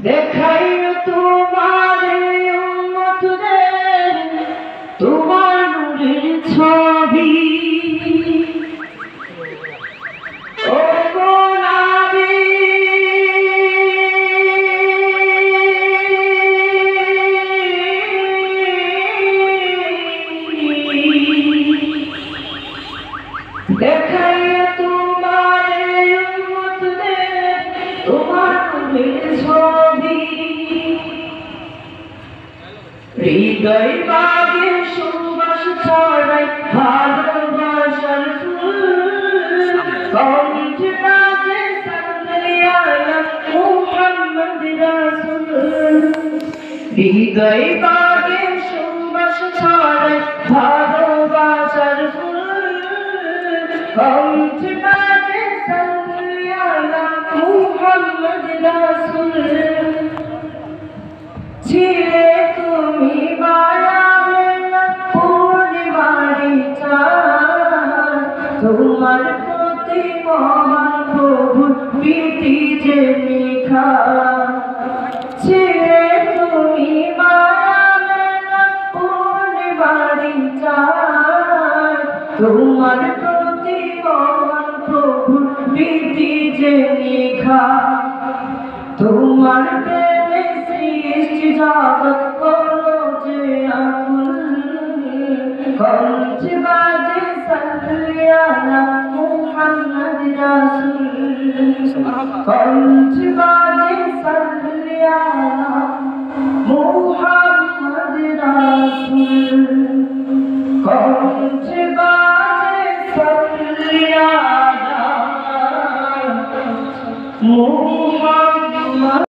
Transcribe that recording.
দেখাইও তোমার উম্মতদের তোমার নূরের ছবি। ও গো নবী, দেখাইও তোমার উম্মতদের তোমার নূরের ছবি। হৃদয় বাগে সুবাস ছড়াই ভালোবাসার ফুল, কণ্ঠে বাজে সাল্লাল্লাহু মুহাম্মদ রাসূল। হৃদয় বাগে সুবাস ছড়াই ভালোবাসার ফুল, কণ্ঠে বাজে সাল্লাল্লাহু মুহাম্মদ রাসূল। ছিলে তুমি মায়ার পূর্ণিমারি চাঁদ, তোমার প্রতি মহান প্রভুর প্রীতি যে নিখাদ। ছিলে তুমি মায়ার পূর্ণিমারি চাঁদ, তোমার প্রতি মহান প্রভুর প্রীতি যে নিখাদ। তোমার প্রেমে সৃষ্টি জগৎ করো যে আকুল, কণ্ঠে বাজে সাল্লাল্লাহু মুহাম্মদ রাসূল। কণ্ঠে বাজে সাল্লাল্লাহু মুহাম্মদ রাসূল। কণ্ঠে বাজে সাল্লাল্লাহু মুহাম্মদ